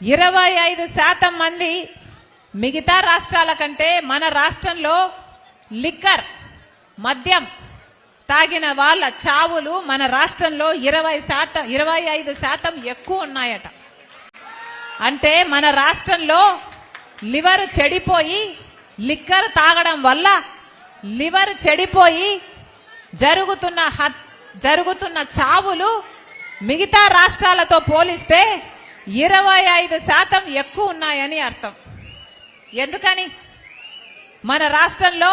25% మంది మిగతా రాష్ట్రాల కంటే మన రాష్ట్రంలో లిక్కర్ మద్యం తాగిన వాళ్ళ చావులు మన రాష్ట్రంలో 25% ఎక్కువ ఉన్నాయట. అంటే మన రాష్ట్రంలో లివర్ చెడిపోయి లిక్కర్ తాగడం వల్ల లివర్ చెడిపోయి జరుగుతున్న చావులు మిగతా రాష్ట్రాలతో పోలిస్తే 25% ఎక్కువ ఉన్నాయని అర్థం. ఎందుకని? మన రాష్ట్రంలో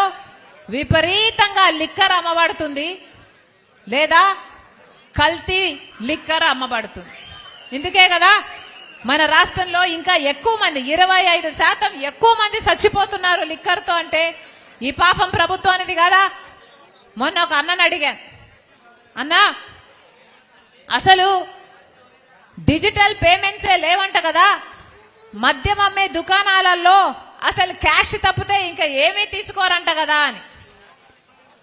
విపరీతంగా లిక్కర్ అమ్మబడుతుంది లేదా కల్తీ లిక్కర్ అమ్మబడుతుంది. ఇందుకే కదా మన రాష్ట్రంలో ఇంకా ఎక్కువ మంది 25% ఎక్కువ మంది చచ్చిపోతున్నారు లిక్కర్తో. అంటే ఈ పాపం ప్రభుత్వానిది కదా. మొన్న ఒక అన్నని అడిగాను, అన్నా అసలు డిజిటల్ పేమెంట్సే లేవంట కదా, మద్యం అమ్మే దుకాణాలలో అసలు క్యాష్ తప్పితే ఇంకా ఏమీ తీసుకోరంట కదా అని.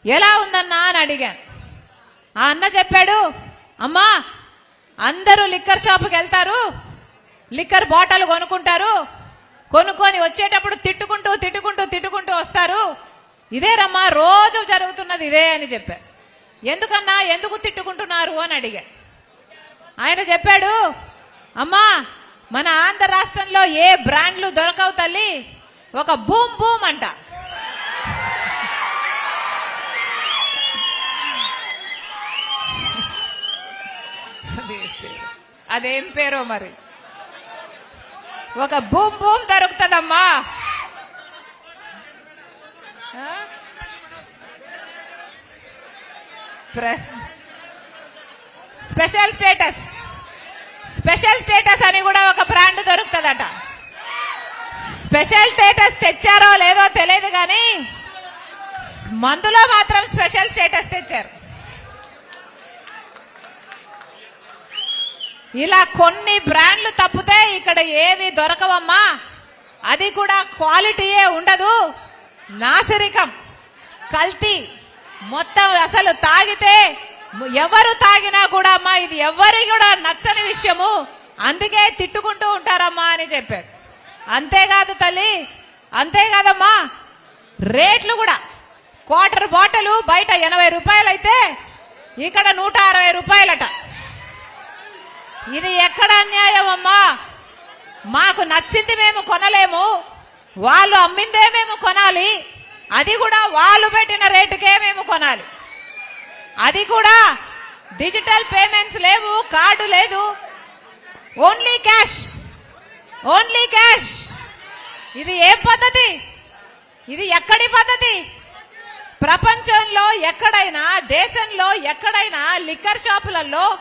ఎలా ఉందన్నా అని అడిగాను. ఆ అన్న చెప్పాడు, అమ్మా అందరూ లిక్కర్ షాపుకి వెళ్తారు, లిక్కర్ బాటిల్ కొనుక్కుంటారు, కొనుక్కొని వచ్చేటప్పుడు తిట్టుకుంటూ వస్తారు. ఇదేరమ్మా రోజు జరుగుతున్నది ఇదే అని చెప్పారు. ఎందుకన్నా ఎందుకు తిట్టుకుంటున్నారు అని అడిగా. ఆయన చెప్పాడు, అమ్మా మన ఆంధ్ర రాష్ట్రంలో ఏ బ్రాండ్లు దొరకవు తల్లి, ఒక బూమ్ బూమ్ అంట. అదేం పేరో మరి, ఒక బూమ్ బూమ్ దొరుకుతుందమ్మా. స్పెషల్ స్టేటస్ అని కూడా ఒక బ్రాండ్ దొరుకుతుందట. స్పెషల్ స్టేటస్ తెచ్చారో లేదో తెలియదు కానీ మందులో మాత్రం స్పెషల్ స్టేటస్ తెచ్చారు. ఇలా కొన్ని బ్రాండ్లు తప్పితే ఇక్కడ ఏవి దొరకవమ్మా. అది కూడా క్వాలిటీయే ఉండదు, నాసిరికం, కల్తీ మొత్తం. అసలు తాగితే ఎవరు తాగినా కూడా అమ్మా ఇది ఎవరి కూడా నచ్చని విషయము, అందుకే తిట్టుకుంటూ ఉంటారమ్మా అని చెప్పాడు. అంతేకాదు తల్లి, అంతేకాదమ్మా రేట్లు కూడా. క్వార్టర్ బాటిల్ బయట 80 రూపాయలు అయితే ఇక్కడ 160 రూపాయలట. ఇది ఎక్కడ అన్యాయం అమ్మా? మాకు నచ్చింది మేము కొనలేము, వాళ్ళు అమ్మిందే మేము కొనాలి, అది కూడా వాళ్ళు పెట్టిన రేటుకే మేము కొనాలి. అది కూడా డిజిటల్ పేమెంట్స్ లేవు, కార్డు లేదు, ఓన్లీ క్యాష్. ఇది ఏ పద్ధతి? ఇది ఎక్కడి పద్ధతి? ప్రపంచంలో ఎక్కడైనా, దేశంలో ఎక్కడైనా లిక్కర్ షాపులలో